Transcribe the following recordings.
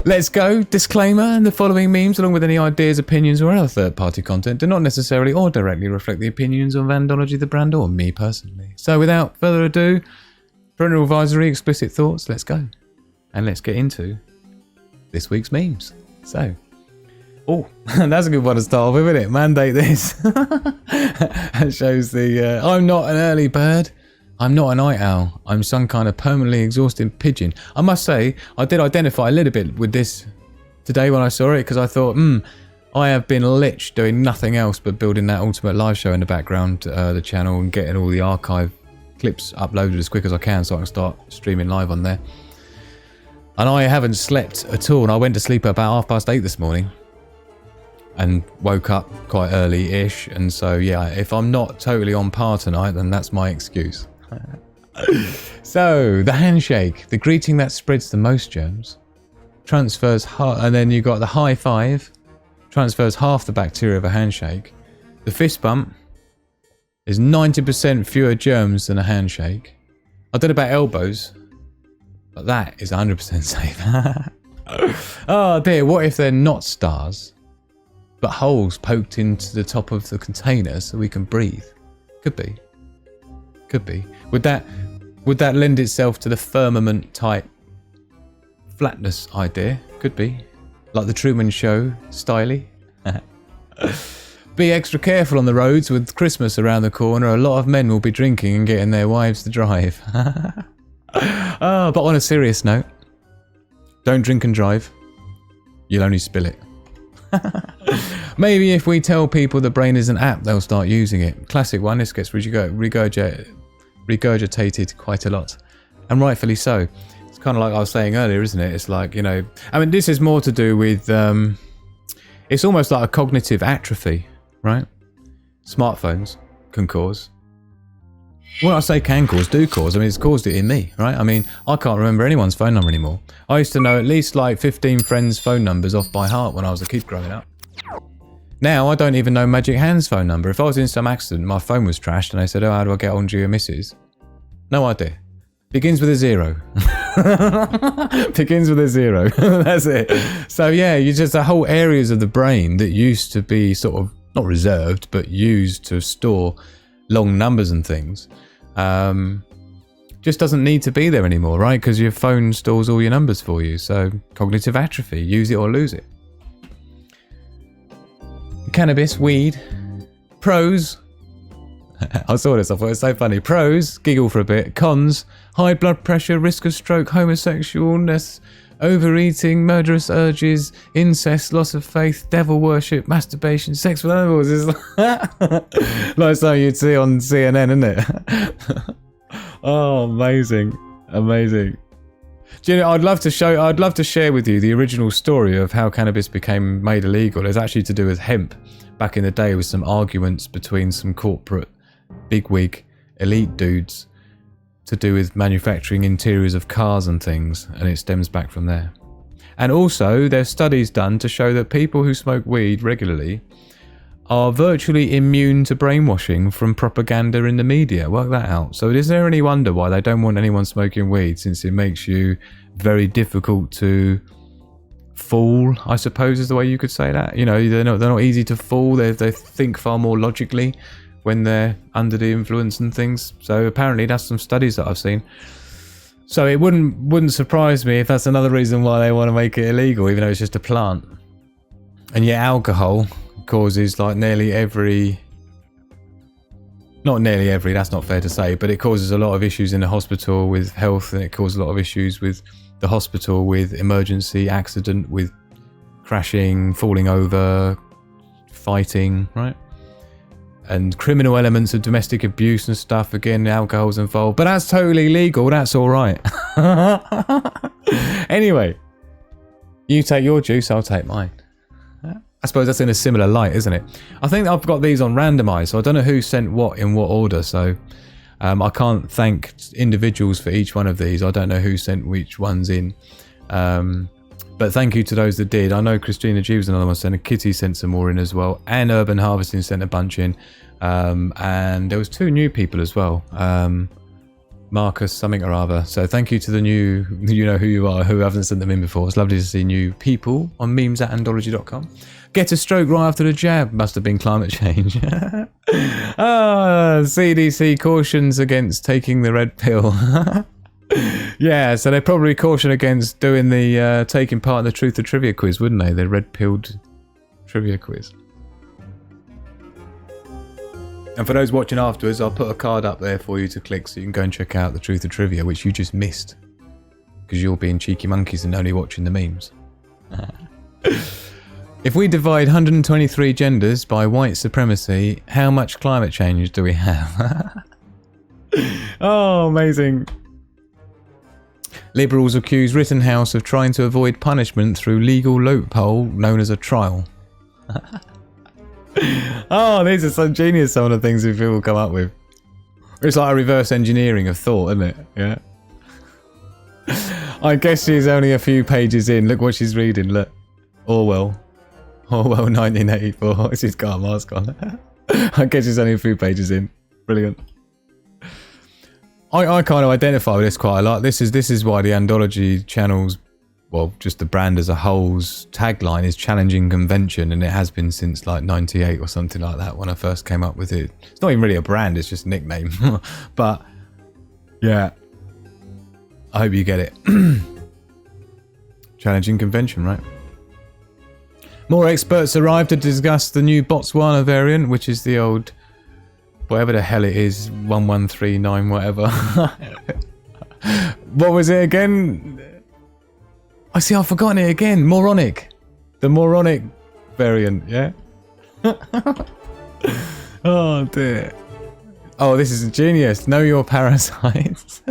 Let's go. Disclaimer, and the following memes, along with any ideas, opinions, or other third-party content, do not necessarily or directly reflect the opinions of Vandology, the brand, or me personally. So without further ado, parental advisory, explicit thoughts, let's go. And let's get into this week's memes. So, oh, that's a good one to start off with, isn't it? Mandate this. That shows the, I'm not an early bird. I'm not a night owl. I'm some kind of permanently exhausted pigeon. I must say, I did identify a little bit with this today when I saw it, because I thought, I have been lich doing nothing else but building that Ultimate Live show in the background, the channel, and getting all the archive clips uploaded as quick as I can so I can start streaming live on there. And I haven't slept at all, and I went to sleep at about 8:30 this morning and woke up quite early-ish, and so yeah, if I'm not totally on par tonight, then that's my excuse. So, the handshake, the greeting that spreads the most germs, transfers and then you got the high five, transfers half the bacteria of a handshake. The fist bump is 90% fewer germs than a handshake. I don't know about elbows, but that is 100% safe. Oh dear, what if they're not stars, but holes poked into the top of the container so we can breathe? Could be. Could be. Would that lend itself to the firmament type flatness idea? Could be. Like the Truman Show styly. Be extra careful on the roads with Christmas around the corner. A lot of men will be drinking and getting their wives to drive. Oh, but on a serious note, don't drink and drive. You'll only spill it. Maybe if we tell people the brain is an app, they'll start using it. Classic one. This gets regurgitated quite a lot, and rightfully so. It's kind of like I was saying earlier, isn't it? It's like, you know, I mean, this is more to do with it's almost like a cognitive atrophy, right? Smartphones can cause, well, I say can cause, do cause. I mean, it's caused it in me, right? I mean, I can't remember anyone's phone number anymore. I used to know at least like 15 friends' phone numbers off by heart when I was a kid growing up. Now, I don't even know Magic Hand's phone number. If I was in some accident, my phone was trashed, and they said, oh, how do I get on to your missus? No idea. Begins with a 0. Begins with a 0. That's it. So, yeah, you just, the whole areas of the brain that used to be sort of, not reserved, but used to store long numbers and things, just doesn't need to be there anymore, right? Because your phone stores all your numbers for you. So, cognitive atrophy, use it or lose it. Cannabis, weed, pros. I saw this, I thought it was so funny. Pros, giggle for a bit. Cons, high blood pressure, risk of stroke, homosexualness, overeating, murderous urges, incest, loss of faith, devil worship, masturbation, sex with animals. It's like something you'd see on CNN, isn't it? Oh, amazing. Amazing. Do you know, I'd love to share with you the original story of how cannabis became made illegal. It's actually to do with hemp. Back in the day, with some arguments between some corporate bigwig elite dudes to do with manufacturing interiors of cars and things, and it stems back from there. And also, there's studies done to show that people who smoke weed regularly are virtually immune to brainwashing from propaganda in the media. Work that out. So is there any wonder why they don't want anyone smoking weed, since it makes you very difficult to fool, I suppose is the way you could say that. You know, they're not easy to fool. They think far more logically when they're under the influence and things. So apparently that's some studies that I've seen. So it wouldn't surprise me if that's another reason why they want to make it illegal, even though it's just a plant. And yet alcohol causes like not nearly every, that's not fair to say, but it causes a lot of issues in the hospital with health, and it causes a lot of issues with the hospital with emergency accident, with crashing, falling over, fighting, right? And criminal elements of domestic abuse and stuff. Again, alcohol's involved, but that's totally legal. That's all right. Anyway, you take your juice, I'll take mine. I suppose that's in a similar light, isn't it? I think I've got these on randomised, so I don't know who sent what in what order. So I can't thank individuals for each one of these. I don't know who sent which ones in. But thank you to those that did. I know Christina G was another one sent. Kitty sent some more in as well. And Urban Harvesting sent a bunch in. And there was 2 new people as well. Marcus something or other. So thank you to the new, you know who you are, who haven't sent them in before. It's lovely to see new people on memes@andology.com. Get a stroke right after the jab. Must have been climate change. CDC cautions against taking the red pill. Yeah, so they probably caution against doing the taking part in the truth or trivia quiz, wouldn't they? The red-pilled trivia quiz. And for those watching afterwards, I'll put a card up there for you to click so you can go and check out the truth or trivia, which you just missed. Because you're being cheeky monkeys and only watching the memes. If we divide 123 genders by white supremacy, how much climate change do we have? Oh, amazing. Liberals accuse Rittenhouse of trying to avoid punishment through legal loophole known as a trial. Oh, these are so genius, some of the things that people come up with. It's like a reverse engineering of thought, isn't it? Yeah. I guess she's only a few pages in. Look what she's reading. Look. Orwell 1984. She's got a mask on. I guess she's only a few pages in. Brilliant. I kind of identify with this quite a lot. This is why the Andology channel's, well, just the brand as a whole's tagline is challenging convention, and it has been since like 98 or something like that when I first came up with it. It's not even really a brand, it's just a nickname. But yeah, I hope you get it. Challenging convention, right? More experts arrived to discuss the new Botswana variant, which is the old, whatever the hell it is, 1139 whatever. What was it again? I see, I've forgotten it again. Moronic. The moronic variant, yeah? Oh dear. Oh, this is genius. Know your parasites.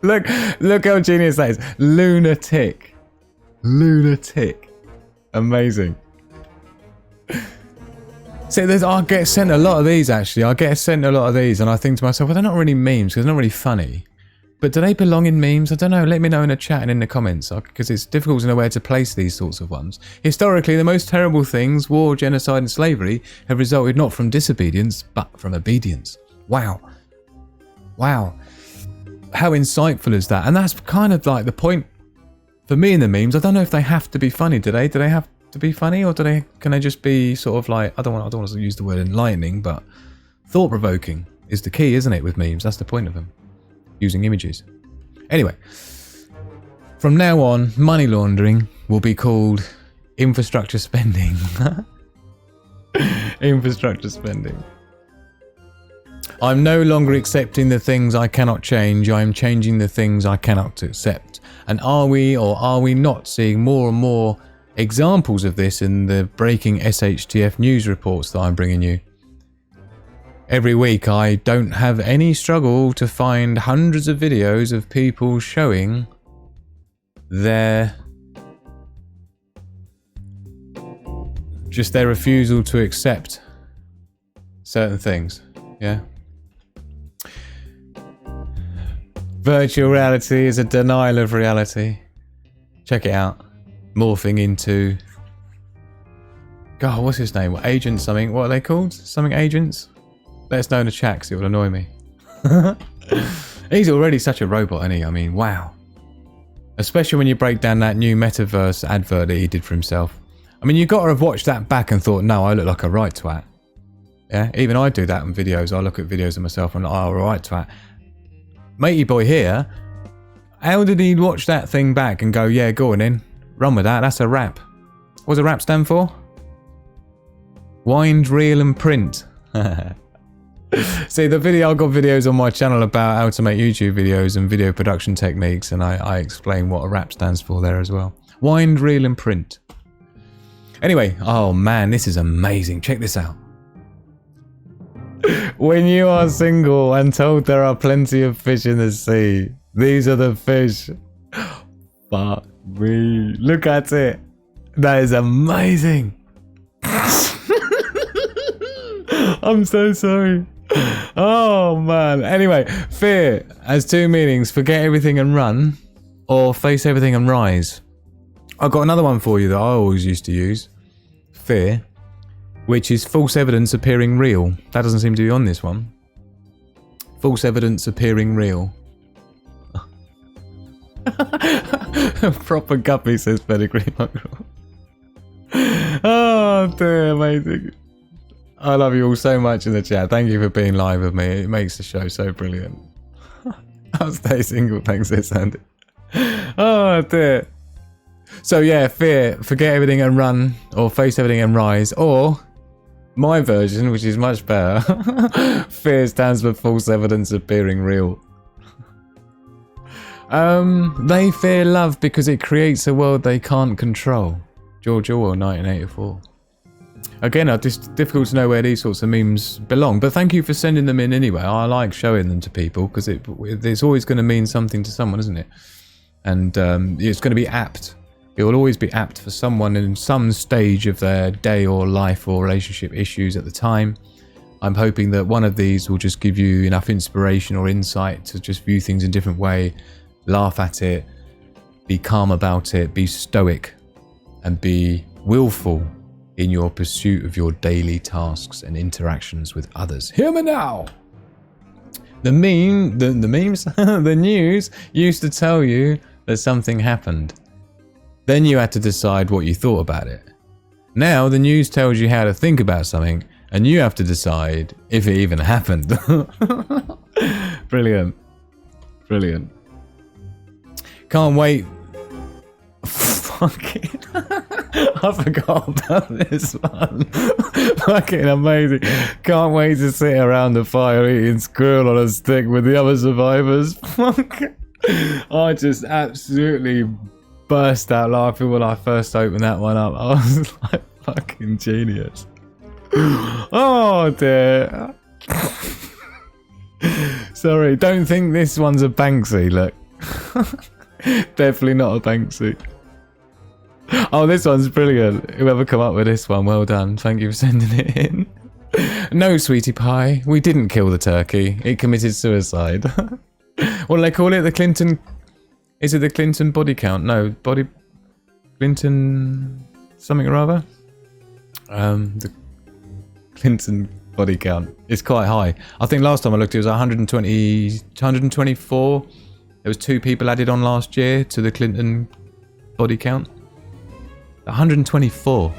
Look how genius that is. Lunatic. Lunatic. Amazing. See, I get sent a lot of these, actually. I get sent a lot of these, and I think to myself, well, they're not really memes, because they're not really funny. But do they belong in memes? I don't know. Let me know in the chat and in the comments, because it's difficult to know where to place these sorts of ones. Historically, the most terrible things, war, genocide, and slavery, have resulted not from disobedience, but from obedience. Wow. Wow. How insightful is that? And that's kind of like the point for me in the memes. I don't know if they have to be funny, do they? Do they have to be funny, or can they just be sort of like, I don't want to use the word enlightening, but thought-provoking is the key, isn't it, with memes? That's the point of them. Using images. Anyway, from now on, money laundering will be called infrastructure spending. Infrastructure spending. I'm no longer accepting the things I cannot change. I am changing the things I cannot accept. And are we or are we not seeing more and more examples of this in the breaking SHTF news reports that I'm bringing you? Every week I don't have any struggle to find hundreds of videos of people showing their refusal to accept certain things. Yeah. Virtual reality is a denial of reality. Check it out. Morphing into, God, what's his name? Agent something. What are they called? Something agents? Let us know in the chat, because it will annoy me. He's already such a robot, isn't he? I mean, wow. Especially when you break down that new metaverse advert that he did for himself. I mean, you've got to have watched that back and thought, no, I look like a right twat. Yeah, even I do that in videos. I look at videos of myself and I'm a right twat. Matey boy here, how did he watch that thing back and go, yeah, go on then, run with that, that's a rap. What does a rap stand for? Wind, reel and print. See, I've got videos on my channel about how to make YouTube videos and video production techniques, and I explain what a rap stands for there as well. Wind, reel and print. Anyway, oh man, this is amazing. Check this out. When you are single and told there are plenty of fish in the sea, these are the fish. Fuck me. Look at it. That is amazing. I'm so sorry. Oh man. Anyway, fear has two meanings: forget everything and run, or face everything and rise. I've got another one for you that I always used to use. Fear, which is false evidence appearing real. That doesn't seem to be on this one. False evidence appearing real. Proper guppy, says Pedigree Mongrel. Oh dear, amazing. I love you all so much in the chat. Thank you for being live with me. It makes the show so brilliant. I'll stay single, thanks, says Andy. Oh dear. So yeah, fear, forget everything and run, or face everything and rise, or my version, which is much better. Fear stands for false evidence appearing real. They fear love because it creates a world they can't control. George Orwell, 1984. Again, it's difficult to know where these sorts of memes belong, but thank you for sending them in anyway. I like showing them to people because it's always going to mean something to someone, isn't it? And it's going to be apt. It will always be apt for someone in some stage of their day or life or relationship issues at the time. I'm hoping that one of these will just give you enough inspiration or insight to just view things in a different way, laugh at it, be calm about it, be stoic, and be willful in your pursuit of your daily tasks and interactions with others. Hear me now! The memes, the news used to tell you that something happened. Then you had to decide what you thought about it. Now the news tells you how to think about something, and you have to decide if it even happened. Brilliant. Brilliant. Can't wait. Fucking. I forgot about this one. Fucking amazing. Can't wait to sit around the fire eating squirrel on a stick with the other survivors. I just absolutely burst out laughing when I first opened that one up. I was like, fucking genius. Oh dear. Sorry, don't think this one's a Banksy, look. Definitely not a Banksy. Oh, this one's brilliant. Whoever come up with this one, well done. Thank you for sending it in. No, sweetie pie, we didn't kill the turkey. It committed suicide. What do they call it? The Clinton... Is it the Clinton body count? No, Clinton... something or other? The Clinton body count is quite high. I think last time I looked it was 124. There was 2 people added on last year to the Clinton body count. 124.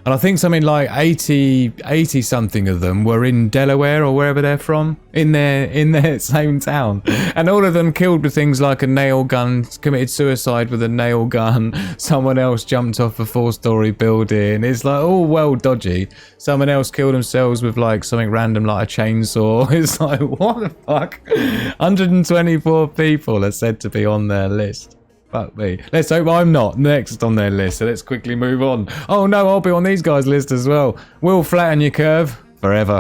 And I think something like 80 something of them were in Delaware or wherever they're from, in their same town. And all of them killed with things like a nail gun, committed suicide with a nail gun, someone else jumped off a 4-story building. It's like all well dodgy. Someone else killed themselves with like something random like a chainsaw. It's like, what the fuck? 124 people are said to be on their list. Fuck me. Let's hope I'm not next on their list, so let's quickly move on. Oh no, I'll be on these guys' list as well. We'll flatten your curve forever.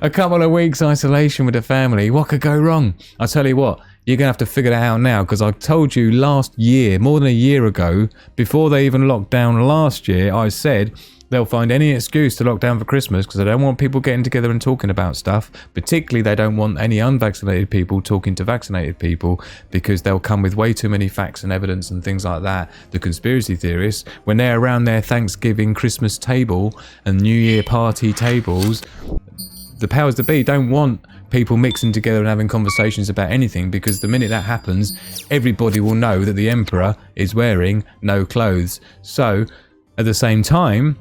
A couple of weeks isolation with the family. What could go wrong? I tell you what, you're going to have to figure that out now, because I told you last year, more than a year ago, before they even locked down last year, I said they'll find any excuse to lock down for Christmas because they don't want people getting together and talking about stuff. Particularly, they don't want any unvaccinated people talking to vaccinated people because they'll come with way too many facts and evidence and things like that. The conspiracy theorists, when they're around their Thanksgiving, Christmas table and New Year party tables, the powers that be don't want people mixing together and having conversations about anything, because the minute that happens, everybody will know that the Emperor is wearing no clothes. So, at the same time,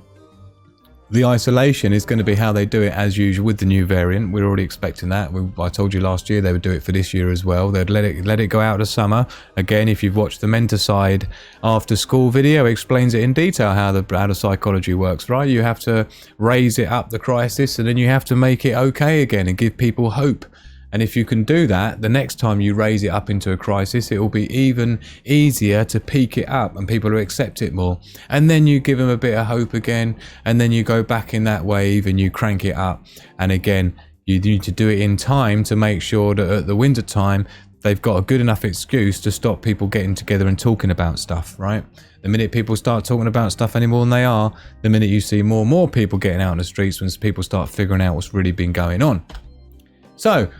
the isolation is going to be how they do it as usual with the new variant. We're already expecting that. I told you last year they would do it for this year as well. They'd let it go out of summer. Again, if you've watched the Menticide after school video, it explains it in detail how the psychology works, right? You have to raise it up, the crisis, and then you have to make it okay again and give people hope. And if you can do that, the next time you raise it up into a crisis, it will be even easier to peak it up and people will accept it more. And then you give them a bit of hope again, and then you go back in that wave and you crank it up. And again, you need to do it in time to make sure that at the winter time, they've got a good enough excuse to stop people getting together and talking about stuff, right? The minute people start talking about stuff any more than they are, the minute you see more and more people getting out in the streets, when people start figuring out what's really been going on. So,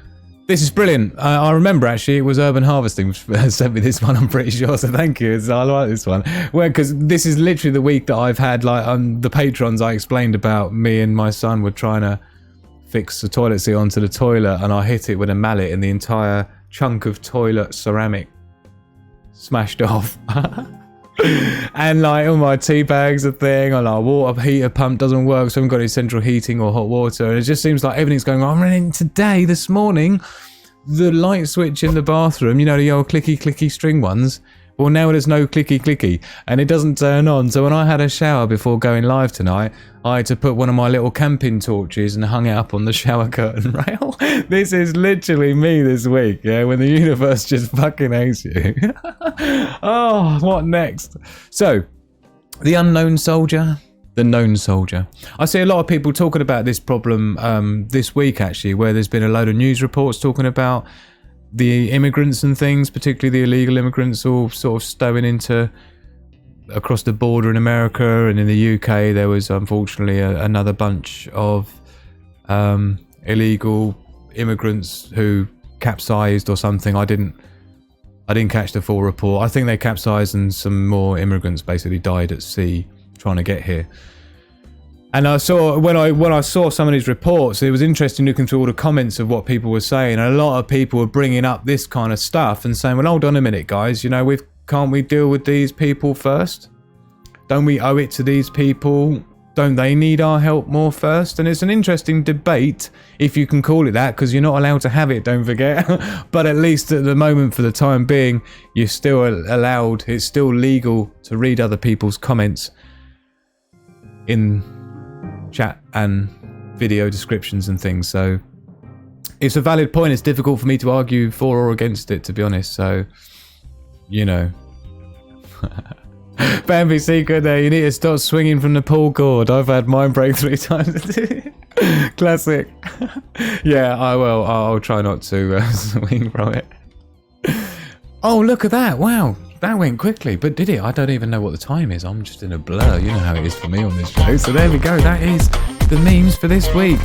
this is brilliant. I remember actually it was Urban Harvesting sent me this one, I'm pretty sure, so thank you. I like this one. Well, because this is literally the week that I've had, like, the patrons I explained about. Me and my son were trying to fix the toilet seat onto the toilet, and I hit it with a mallet and the entire chunk of toilet ceramic smashed off. And like all my tea bags are thing, and our water heater pump doesn't work, so I haven't got any central heating or hot water, and it just seems like everything's going on. And today, this morning, the light switch in the bathroom, you know, the old clicky string ones, well, now there's no clicky and it doesn't turn on. So when I had a shower before going live tonight, I had to put one of my little camping torches and hung it up on the shower curtain rail. This is literally me this week, yeah, when the universe just fucking hates you. Oh, what next? So, the unknown soldier, the known soldier. I see a lot of people talking about this problem this week, actually, where there's been a load of news reports talking about the immigrants and things, particularly the illegal immigrants, all sort of stowing into across the border in America, and in the UK there was unfortunately another bunch of illegal immigrants who capsized or something. I didn't catch the full report. I think they capsized and some more immigrants basically died at sea trying to get here. And I saw, when I saw some of these reports, it was interesting looking through all the comments of what people were saying. And a lot of people were bringing up this kind of stuff and saying, well, hold on a minute, guys. You know, can't we deal with these people first? Don't we owe it to these people? Don't they need our help more first? And it's an interesting debate, if you can call it that, because you're not allowed to have it, don't forget. But at least at the moment, for the time being, you're still allowed, it's still legal to read other people's comments in chat and video descriptions and things. So it's a valid point. It's difficult for me to argue for or against it, to be honest. So, you know. Bambi Secret there, you need to stop swinging from the pull cord. I've had mine break 3 times. Classic. Yeah, I will. I'll try not to swing from it. Oh, look at that. Wow. That went quickly, but did it? I don't even know what the time is. I'm just in a blur. You know how it is for me on this show. So there we go. That is the memes for this week.